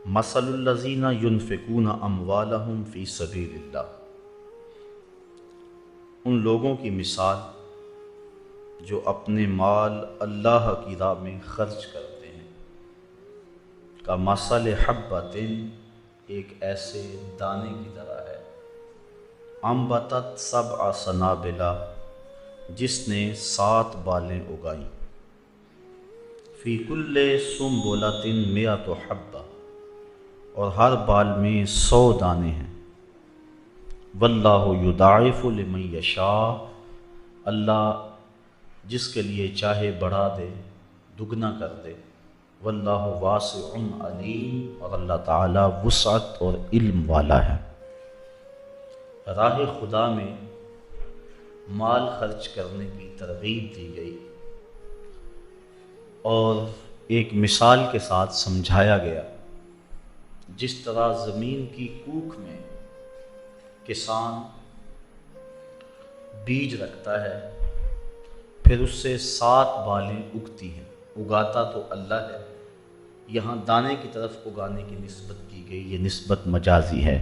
مثل الذین ینفقون اموالہم فی سبیل اللہ، ان لوگوں کی مثال جو اپنے مال اللہ کی راہ میں خرچ کرتے ہیں، کا مثل حبۃ، ایک ایسے دانے کی طرح ہے، انبتت سبع سنابل، جس نے 7 بالیں اگائیں، فی کل سنبلۃ مئۃ حبۃ، اور ہر بال میں 100 دانے ہیں، واللہ یضاعف لمن یشاء، اللہ جس کے لیے چاہے بڑھا دے، دگنا کر دے، واللہ واسع علیم، اور اللہ تعالی وسعت اور علم والا ہے۔ راہ خدا میں مال خرچ کرنے کی ترغیب دی گئی اور ایک مثال کے ساتھ سمجھایا گیا، جس طرح زمین کی کوکھ میں کسان بیج رکھتا ہے، پھر اس سے 7 بالیں اگتی ہیں، اگاتا تو اللہ ہے، یہاں دانے کی طرف اگانے کی نسبت کی گئی، یہ نسبت مجازی ہے،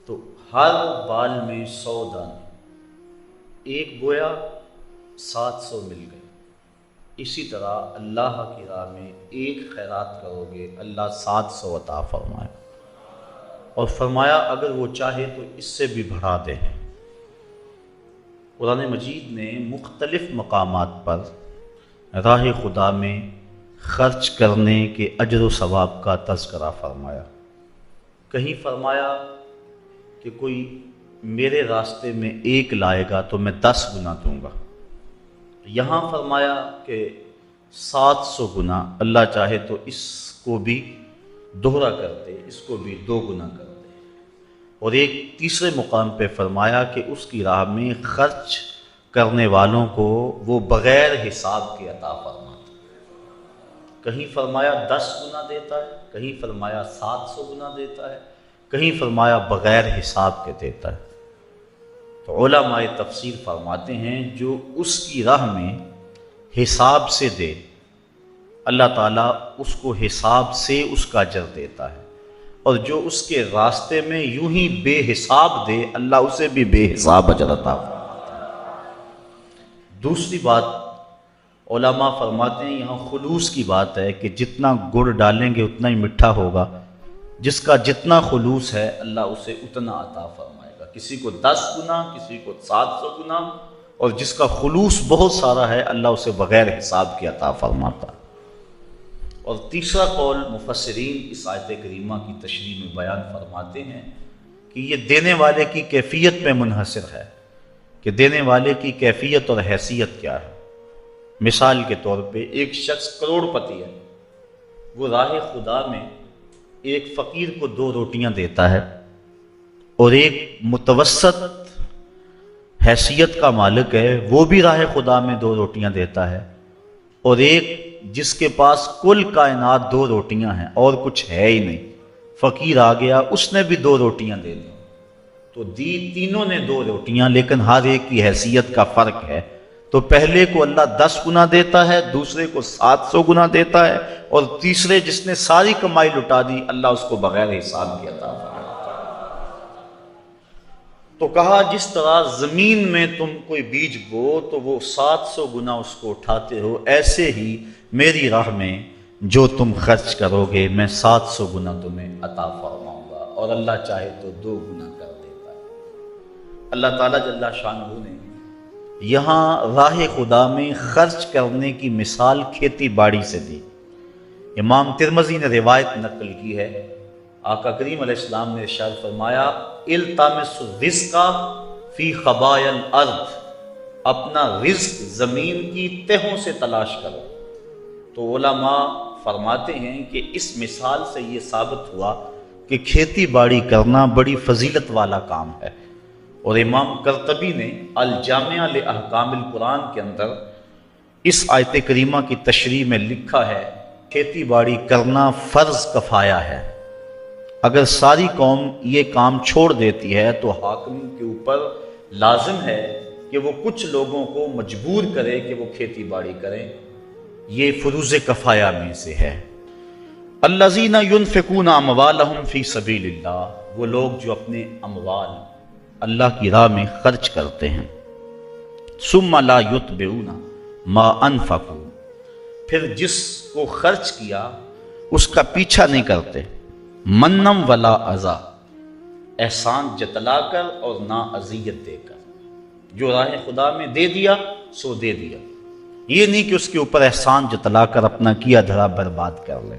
تو ہر بال میں 100 دانے، ایک بویا 700 مل گئے۔ اسی طرح اللہ کی راہ میں ایک خیرات کرو گے، اللہ 700 عطا فرمائے، اور فرمایا اگر وہ چاہے تو اس سے بھی بڑھا دے۔ قرآن مجید نے مختلف مقامات پر راہ خدا میں خرچ کرنے کے اجر و ثواب کا تذکرہ فرمایا۔ کہیں فرمایا کہ کوئی میرے راستے میں 1 لائے گا تو میں 10 گنا دوں گا، یہاں فرمایا کہ 700 گنا، اللہ چاہے تو اس کو بھی دوہرا کر دے، اس کو بھی 2 گنا کر دے، اور ایک تیسرے مقام پہ فرمایا کہ اس کی راہ میں خرچ کرنے والوں کو وہ بغیر حساب کے عطا فرماتا، کہیں فرمایا 10 گنا دیتا ہے، کہیں فرمایا 700 گنا دیتا ہے، کہیں فرمایا بغیر حساب کے دیتا ہے۔ تو علماء تفسیر فرماتے ہیں جو اس کی راہ میں حساب سے دے، اللہ تعالیٰ اس کو حساب سے اس کا اجر دیتا ہے، اور جو اس کے راستے میں یوں ہی بے حساب دے، اللہ اسے بھی بے حساب اجر عطا فرماتا ہے۔ دوسری بات علماء فرماتے ہیں، یہاں خلوص کی بات ہے کہ جتنا گڑ ڈالیں گے اتنا ہی میٹھا ہوگا، جس کا جتنا خلوص ہے اللہ اسے اتنا عطا فرمائے گا، کسی کو 10 گنا، کسی کو 700 گنا، اور جس کا خلوص بہت سارا ہے اللہ اسے بغیر حساب کے عطا فرماتا ہے۔ اور تیسرا قول مفسرین اس آیت کریمہ کی تشریح میں بیان فرماتے ہیں کہ یہ دینے والے کی کیفیت پہ منحصر ہے، کہ دینے والے کی کیفیت اور حیثیت کیا ہے۔ مثال کے طور پہ ایک شخص کروڑ پتی ہے، وہ راہ خدا میں ایک فقیر کو 2 روٹیاں دیتا ہے، اور ایک متوسط حیثیت کا مالک ہے، وہ بھی راہ خدا میں 2 روٹیاں دیتا ہے، اور ایک جس کے پاس کل کائنات 2 روٹیاں ہیں اور کچھ ہے ہی نہیں، فقیر آ گیا، اس نے بھی 2 روٹیاں دے دی، تو دی تینوں نے 2 روٹیاں، لیکن ہر ایک کی حیثیت کا فرق ہے، تو پہلے کو اللہ 10 گنا دیتا ہے، دوسرے کو 700 گنا دیتا ہے، اور تیسرے جس نے ساری کمائی لٹا دی اللہ اس کو بغیر حساب کے عطا فرماتا ہے۔ تو کہا جس طرح زمین میں تم کوئی بیج بو تو وہ 700 گنا اس کو اٹھاتے ہو، ایسے ہی میری راہ میں جو تم خرچ کرو گے میں 700 گنا تمہیں عطا فرماؤں گا، اور اللہ چاہے تو 2 گنا کر دیتا ہے۔ اللہ تعالیٰ جل شانہ نے یہاں راہ خدا میں خرچ کرنے کی مثال کھیتی باڑی سے دی۔ امام ترمذی نے روایت نقل کی ہے، آقا کریم علیہ السلام نے ارشاد فرمایا، التمسوا الرزق فی خبایا الارض، اپنا رزق زمین کی تہوں سے تلاش کرو۔ تو علماء فرماتے ہیں کہ اس مثال سے یہ ثابت ہوا کہ کھیتی باڑی کرنا بڑی فضیلت والا کام ہے، اور امام قرطبی نے الجامع لاحکام القرآن کے اندر اس آیت کریمہ کی تشریح میں لکھا ہے، کھیتی باڑی کرنا فرض کفایہ ہے، اگر ساری قوم یہ کام چھوڑ دیتی ہے تو حاکم کے اوپر لازم ہے کہ وہ کچھ لوگوں کو مجبور کرے کہ وہ کھیتی باڑی کریں، یہ فروض کفایہ میں سے ہے۔ الذین ینفقون اموالہم فی سبیل اللہ، وہ لوگ جو اپنے اموال اللہ کی راہ میں خرچ کرتے ہیں، ثم لا یتبعون ما انفقوا، پھر جس کو خرچ کیا اس کا پیچھا نہیں کرتے، منم ولا اذا، احسان جتلا کر اور نہ اذیت دے کر، جو راہ خدا میں دے دیا سو دے دیا، یہ نہیں کہ اس کے اوپر احسان جتلا کر اپنا کیا دھرا برباد کر لیں۔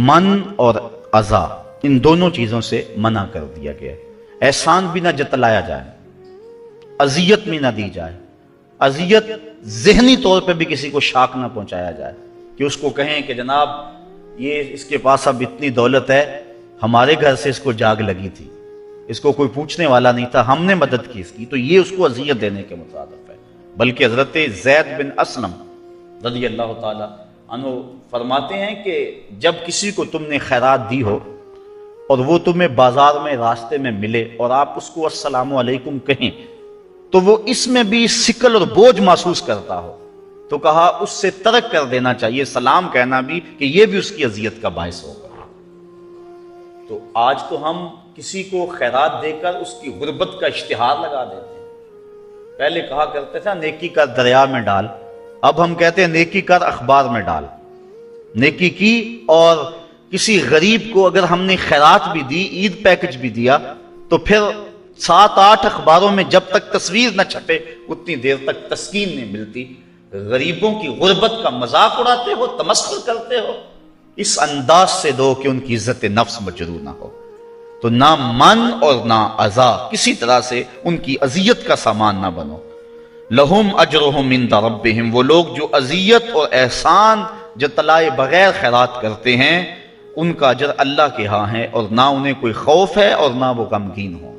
من اور اذا ان دونوں چیزوں سے منع کر دیا گیا ہے۔ احسان بھی نہ جتلایا جائے، اذیت بھی نہ دی جائے، اذیت ذہنی طور پہ بھی کسی کو شاک نہ پہنچایا جائے کہ اس کو کہیں کہ جناب یہ اس کے پاس اب اتنی دولت ہے، ہمارے گھر سے اس کو جاگ لگی تھی، اس کو کوئی پوچھنے والا نہیں تھا، ہم نے مدد کی اس کی، تو یہ اس کو اذیت دینے کے مترادف ہے۔ بلکہ حضرت زید بن اسلم رضی اللہ تعالی عنہ فرماتے ہیں کہ جب کسی کو تم نے خیرات دی ہو اور وہ تمہیں بازار میں راستے میں ملے اور آپ اس کو السلام علیکم کہیں تو وہ اس میں بھی ثقل اور بوجھ محسوس کرتا ہو تو کہا اس سے ترک کر دینا چاہیے سلام کہنا بھی، کہ یہ بھی اس کی اذیت کا باعث ہوگا۔ تو آج تو ہم کسی کو خیرات دے کر اس کی غربت کا اشتہار لگا دیتے ہیں۔ پہلے کہا کرتے تھے نیکی کا دریا میں ڈال، اب ہم کہتے ہیں نیکی کر اخبار میں ڈال۔ نیکی کی اور کسی غریب کو اگر ہم نے خیرات بھی دی، عید پیکج بھی دیا، تو پھر 7-8 اخباروں میں جب تک تصویر نہ چھپے اتنی دیر تک تسکین نہیں ملتی۔ غریبوں کی غربت کا مذاق اڑاتے ہو، تمسخر کرتے ہو، اس انداز سے دو کہ ان کی عزت نفس مجروح نہ ہو۔ تو نہ من اور نہ اذا، کسی طرح سے ان کی اذیت کا سامان نہ بنو۔ لہم اجرہم عند ربہم، وہ لوگ جو اذیت اور احسان جتلائے بغیر خیرات کرتے ہیں ان کا اجر اللہ کے ہاں ہے، اور نہ انہیں کوئی خوف ہے اور نہ وہ غمگین ہوں۔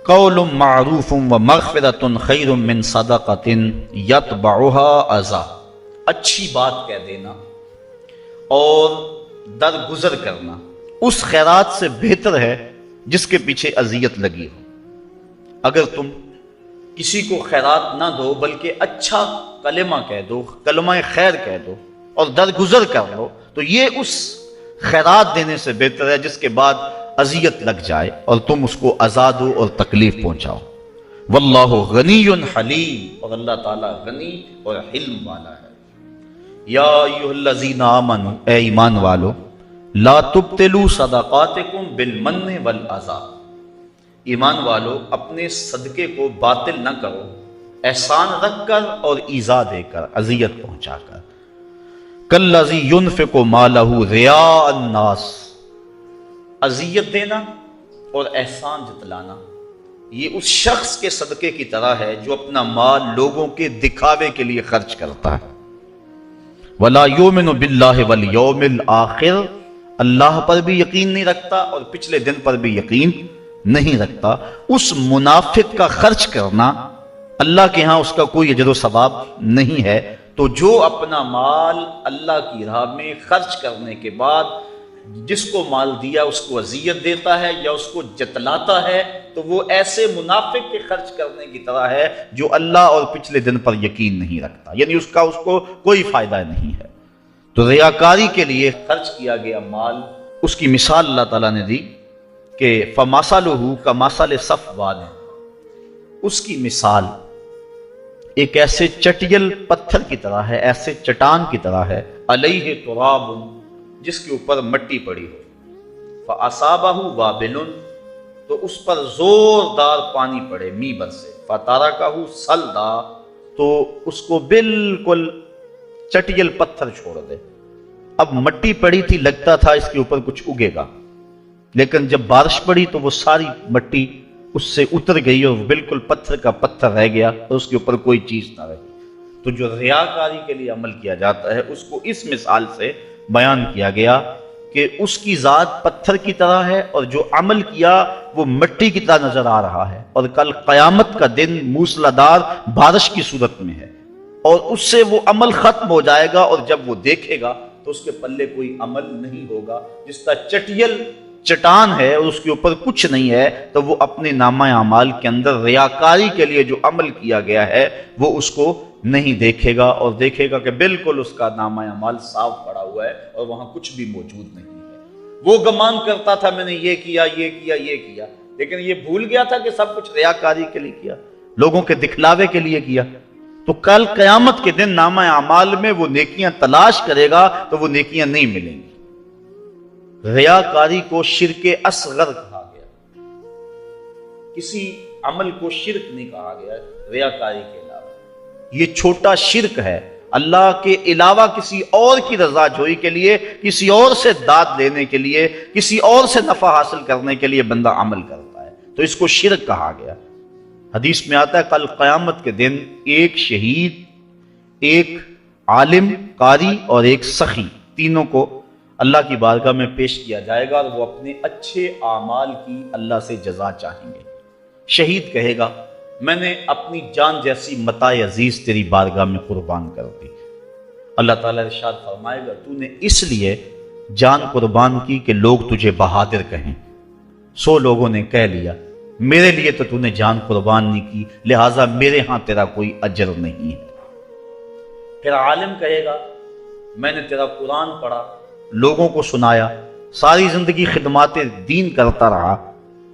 قول معروف ومغفرۃ خیر من صدقۃ یتبعها اذی، اچھی بات کہہ دینا اور درگزر کرنا اس خیرات سے بہتر ہے جس کے پیچھے اذیت لگی ہو۔ اگر تم کسی کو خیرات نہ دو بلکہ اچھا کلمہ کہہ دو، کلمہ خیر کہہ دو اور درگزر کر لو، تو یہ اس خیرات دینے سے بہتر ہے جس کے بعد اذیت لگ جائے اور تم اس کو اذا دو اور تکلیف پہنچاؤ۔ واللہ غنی حلیم، اور اللہ تعالیٰ غنی اور حلم والا ہے۔ یا ایھا الذین آمنوا، اے ایمان والو، لا تبطلوا صدقاتکم بالمن والاذی، ایمان والو اپنے صدقے کو باطل نہ کرو احسان رکھ کر اور ایذا دے کر، اذیت پہنچا کر۔ کالذی ینفق مالہ رئاء الناس، اذیت دینا اور احسان جتلانا یہ اس شخص کے صدقے کی طرح ہے جو اپنا مال لوگوں کے دکھاوے کے لیے خرچ کرتا ہے۔ ولا یؤمن باللہ والیوم الآخر، اللہ پر بھی یقین نہیں رکھتا اور پچھلے دن پر بھی یقین نہیں رکھتا۔ اس منافق کا خرچ کرنا اللہ کے ہاں اس کا کوئی اجر و ثواب نہیں ہے۔ تو جو اپنا مال اللہ کی راہ میں خرچ کرنے کے بعد جس کو مال دیا اس کو اذیت دیتا ہے یا اس کو جتلاتا ہے تو وہ ایسے منافق کے خرچ کرنے کی طرح ہے جو اللہ اور پچھلے دن پر یقین نہیں رکھتا، یعنی اس کو کوئی فائدہ نہیں ہے۔ تو ریاکاری کے لیے خرچ کیا گیا مال، اس کی مثال اللہ تعالیٰ نے دی کہ فَمَثَلُهُ كَمَثَلِ صَفْوَانٍ، اس کی مثال ایک ایسے چٹیل پتھر کی طرح ہے، ایسے چٹان کی طرح ہے، علیہ تراب، جس کے اوپر مٹی پڑی ہو، فَأَصَابَهُ وَابِلٌ، تو اس پر زوردار پانی پڑے می برسے، فَتَرَكَهُ صَلْدًا، تو اس کو بالکل چٹیل پتھر چھوڑ دے۔ اب مٹی پڑی تھی، لگتا تھا اس کے اوپر کچھ اگے گا، لیکن جب بارش پڑی تو وہ ساری مٹی اس سے اتر گئی اور بالکل پتھر کا پتھر رہ گیا اور اس کے اوپر کوئی چیز نہ رہی۔ تو جو ریاکاری کے لیے عمل کیا جاتا ہے اس کو اس مثال سے بیان کیا گیا کہ اس کی ذات پتھر کی طرح ہے اور جو عمل کیا وہ مٹی کی طرح نظر آ رہا ہے، اور کل قیامت کا دن موسلادھار بارش کی صورت میں ہے اور اس سے وہ عمل ختم ہو جائے گا، اور جب وہ دیکھے گا تو اس کے پلے کوئی عمل نہیں ہوگا۔ جس طرح چٹیل چٹان ہے اور اس کے اوپر کچھ نہیں ہے تو وہ اپنے نامہ اعمال کے اندر ریاکاری کے لیے جو عمل کیا گیا ہے وہ اس کو نہیں دیکھے گا، اور دیکھے گا کہ بالکل اس کا نامہ اعمال صاف پڑا ہوا ہوا ہے اور وہاں کچھ بھی موجود نہیں ہے۔ وہ گمان کرتا تھا میں نے یہ کیا یہ کیا یہ کیا، لیکن یہ بھول گیا تھا کہ سب کچھ ریاکاری کے لیے کیا، لوگوں کے دکھلاوے کے لیے کیا۔ تو کل قیامت کے دن نامہ اعمال میں وہ نیکیاں تلاش کرے گا تو وہ نیکیاں نہیں ملیں گی۔ ریاکاری کو شرک اصغر کہا گیا، کسی عمل کو شرک نہیں کہا گیا ریاکاری کے علاوہ۔ یہ چھوٹا شرک ہے، اللہ کے علاوہ کسی اور کی رضا جوئی کے لیے، کسی اور سے داد لینے کے لیے، کسی اور سے نفع حاصل کرنے کے لیے بندہ عمل کرتا ہے، تو اس کو شرک کہا گیا۔ حدیث میں آتا ہے کل قیامت کے دن ایک شہید، ایک عالم قاری اور ایک سخی، تینوں کو اللہ کی بارگاہ میں پیش کیا جائے گا اور وہ اپنے اچھے اعمال کی اللہ سے جزا چاہیں گے۔ شہید کہے گا میں نے اپنی جان جیسی متاع عزیز تیری بارگاہ میں قربان کر دی۔ اللہ تعالیٰ ارشاد فرمائے گا تو نے اس لیے جان قربان کی کہ لوگ تجھے بہادر کہیں، 100 لوگوں نے کہہ لیا میرے لیے تو نے جان قربان نہیں کی، لہٰذا میرے ہاں تیرا کوئی اجر نہیں ہے۔ پھر عالم کہے گا میں نے تیرا قرآن پڑھا، لوگوں کو سنایا، ساری زندگی خدمات دین کرتا رہا۔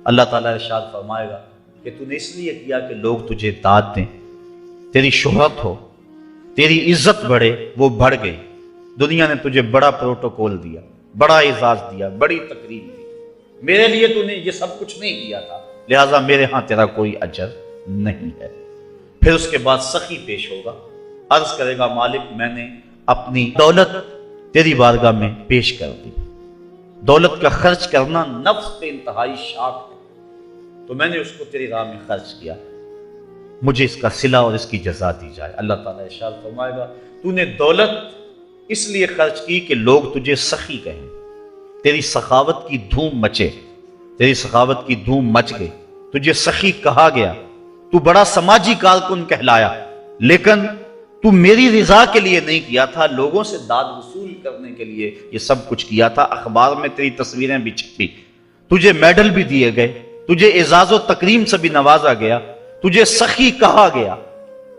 اللہ تعالیٰ ارشاد فرمائے گا کہ تو نے اس لیے کیا کہ لوگ تجھے داد دیں، تیری شہرت ہو، تیری عزت بڑھے، وہ بڑھ گئی۔ دنیا نے تجھے بڑا پروٹوکول دیا، بڑا اعزاز دیا، بڑی تقریب دی، میرے لیے تو نے یہ سب کچھ نہیں کیا تھا، لہٰذا میرے ہاں تیرا کوئی اجر نہیں ہے۔ پھر اس کے بعد سخی پیش ہوگا، عرض کرے گا مالک میں نے اپنی دولت تیری بارگاہ میں پیش کر دی۔ دولت کا خرچ کرنا نفس پہ انتہائی شاق ہے، تو میں نے اس کو تیری راہ میں خرچ کیا، مجھے اس کا صلہ اور اس کی جزا دی جائے۔ اللہ تعالیٰ ارشاد فرمائے گا تو نے دولت اس لیے خرچ کی کہ لوگ تجھے سخی کہیں، تیری سخاوت کی دھوم مچے، تیری سخاوت کی دھوم مچ گئی، تجھے سخی کہا گیا، تو بڑا سماجی کارکن کہلایا، لیکن تو میری رضا کے لیے نہیں کیا تھا، لوگوں سے داد وصول کرنے کے لیے یہ سب کچھ کیا تھا۔ اخبار میں تیری تصویریں بھی چھپی، تجھے میڈل بھی دیے گئے، تجھے اعزاز و تکریم سے بھی نوازا گیا، تجھے سخی کہا گیا،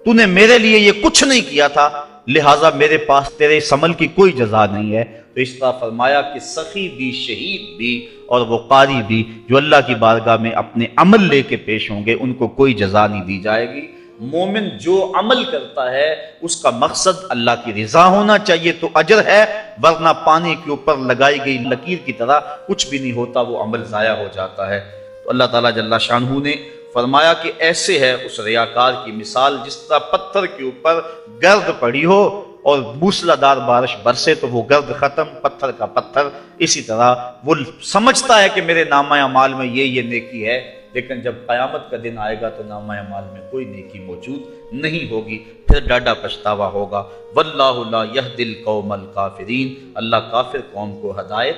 تو نے میرے لیے یہ کچھ نہیں کیا تھا، لہٰذا میرے پاس تیرے اس عمل کی کوئی جزا نہیں ہے۔ تو اس طرح فرمایا کہ سخی بھی، شہید بھی اور وہ قاری بھی جو اللہ کی بارگاہ میں اپنے عمل لے کے پیش ہوں گے ان کو کوئی جزا نہیں دی جائے گی۔ مومن جو عمل کرتا ہے اس کا مقصد اللہ کی رضا ہونا چاہیے تو اجر ہے، ورنہ پانی کے اوپر لگائی گئی لکیر کی طرح کچھ بھی نہیں ہوتا، وہ عمل ضائع ہو جاتا ہے۔ تو اللہ تعالیٰ جل شانہ نے فرمایا کہ ایسے ہے اس ریاکار کی مثال جس طرح پتھر کے اوپر گرد پڑی ہو اور موسلا دار بارش برسے تو وہ گرد ختم، پتھر کا پتھر۔ اسی طرح وہ سمجھتا ہے کہ میرے نامہ اعمال میں یہ نیکی ہے، لیکن جب قیامت کا دن آئے گا تو نامہ اعمال میں کوئی نیکی موجود نہیں ہوگی، پھر ڈاڈا پچھتاوا ہوگا۔ واللہ لا یہدی القوم الکافرین، اللہ کافر قوم کو ہدایت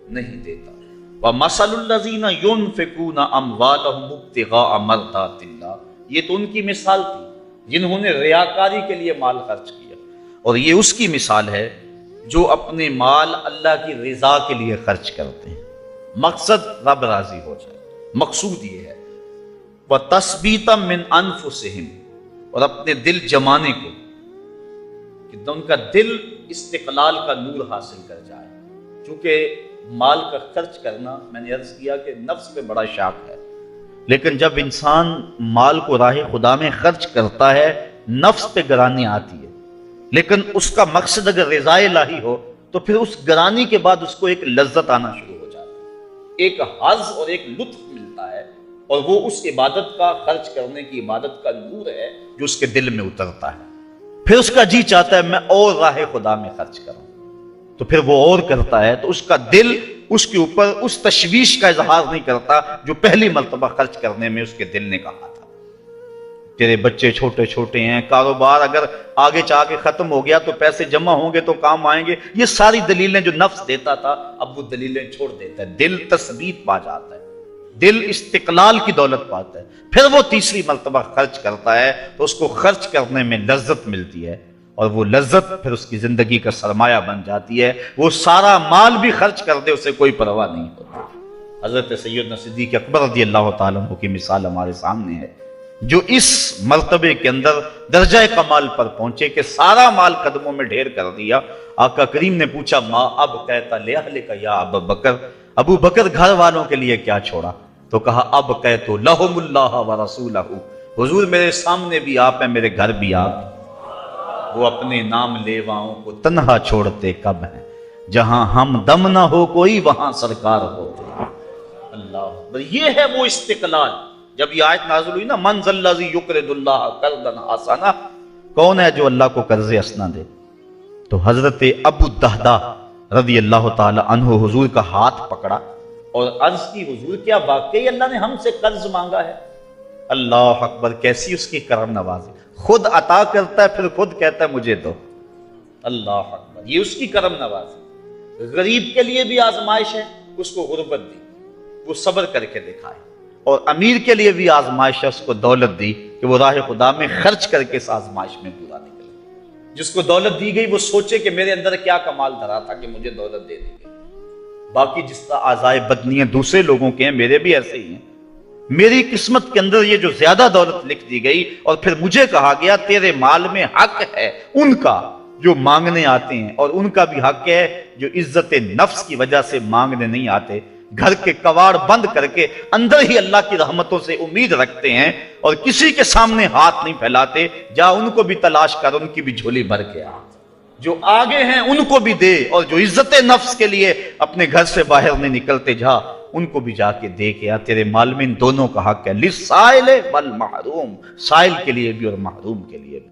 نہیں دیتا۔ وَمَثَلُ الَّذِينَ يُنْفِقُونَ أَمْوَالَهُمُ ابْتِغَاءَ مَرْضَاتِ اللَّهِ، یہ تو ان کی مثال تھی جنہوں نے ریاکاری کے لیے مال خرچ کیا، اور یہ اس کی مثال ہے جو اپنے مال اللہ کی رضا کے لیے خرچ کرتے ہیں، مقصد رب راضی ہو جائے، مقصود یہ ہے۔ وَتَثْبِيتًا مِّنْ أَنفُسِهِمْ، اور اپنے دل جمانے کو کہ ان کا دل استقلال کا نور حاصل کر جائے، چونکہ مال کا خرچ کرنا میں نے عرض کیا کہ نفس پہ بڑا شاق ہے، لیکن جب انسان مال کو راہ خدا میں خرچ کرتا ہے نفس پہ گرانی آتی ہے، لیکن اس کا مقصد اگر رضا الہی ہو تو پھر اس گرانی کے بعد اس کو ایک لذت آنا شروع ہو جاتی ہے، ایک حظ اور ایک لطف ملتا ہے، اور وہ اس عبادت کا، خرچ کرنے کی عبادت کا نور ہے جو اس کے دل میں اترتا ہے۔ پھر اس کا جی چاہتا ہے میں اور راہ خدا میں خرچ کروں، تو پھر وہ اور کرتا ہے، تو اس کا دل اس کے اوپر اس تشویش کا اظہار نہیں کرتا جو پہلی مرتبہ خرچ کرنے میں اس کے دل نے کہا تھا۔ تیرے بچے چھوٹے چھوٹے ہیں، کاروبار اگر آگے چاہ کے ختم ہو گیا تو پیسے جمع ہوں گے تو کام آئیں گے، یہ ساری دلیلیں جو نفس دیتا تھا اب وہ دلیلیں چھوڑ دیتا ہے، دل تثبیت پا جاتا ہے، دل استقلال کی دولت پاتا ہے، پھر وہ تیسری مرتبہ خرچ کرتا ہے تو اس کو خرچ کرنے میں لذت ملتی ہے، اور وہ لذت پھر اس کی زندگی کا سرمایہ بن جاتی ہے، وہ سارا مال بھی خرچ کر دے اسے کوئی پرواہ نہیں ہوتی۔ حضرت سیدنا صدیق اکبر رضی اللہ تعالیٰ عنہ کی مثال ہمارے سامنے ہے جو اس مرتبے کے اندر درجہ کمال پر پہنچے کہ سارا مال قدموں میں ڈھیر کر دیا. آقا کریم نے پوچھا ما اب کہتا لے اہلے کا یا ابو بکر، ابو بکر گھر والوں کے لیے کیا چھوڑا؟ تو کہا اب کہتو لہم اللہ و رسولہ، حضور میرے سامنے بھی آپ ہیں، میرے گھر بھی آپ. وہ اپنے نام لیواؤں کو تنہا چھوڑتے کب ہیں، جہاں ہم دم نہ ہو کوئی وہاں سرکار ہوتے. اللہ، یہ ہے وہ استقلال. جب یہ آیت نازل ہوئی نا من ذا الذی یقرض اللہ قرضا حسنا، کون ہے جو اللہ کو قرض حسنا دے؟ تو حضرت ابو الدہداء رضی اللہ تعالی عنہ حضور کا ہاتھ پکڑا اور عرض کی حضور کیا واقعی اللہ نے ہم سے قرض مانگا ہے؟ اللہ اکبر، کیسی اس کی کرم نوازی، خود عطا کرتا ہے پھر خود کہتا ہے مجھے دو. اللہ اکبر، یہ اس کی کرم نوازی. غریب کے لیے بھی آزمائش ہے، اس کو غربت دی، وہ صبر کر کے دکھائے. اور امیر کے لیے بھی آزمائش ہے، اس کو دولت دی کہ وہ راہ خدا میں خرچ کر کے اس آزمائش میں پورا نکلے. جس کو دولت دی گئی وہ سوچے کہ میرے اندر کیا کمال دھرا تھا کہ مجھے دولت دے دی گئی. باقی جس طرح اعضائے بدنی ہیں دوسرے لوگوں کے ہیں، میرے بھی ایسے ہی ہیں. میری قسمت کے اندر یہ جو زیادہ دولت لکھ دی گئی اور پھر مجھے کہا گیا تیرے مال میں حق ہے ان کا جو مانگنے آتے ہیں، اور ان کا بھی حق ہے جو عزت نفس کی وجہ سے مانگنے نہیں آتے، گھر کے کواڑ بند کر کے اندر ہی اللہ کی رحمتوں سے امید رکھتے ہیں اور کسی کے سامنے ہاتھ نہیں پھیلاتے. جا ان کو بھی تلاش کر، ان کی بھی جھولی بھر کے آ، جو آگے ہیں ان کو بھی دے، اور جو عزت نفس کے لیے اپنے گھر سے باہر نہیں نکلتے جا ان کو بھی جا کے دے کے آ. تیرے مال میں ان دونوں کا حق ہے، للسائل والمحروم، سائل کے لیے بھی اور محروم کے لیے بھی.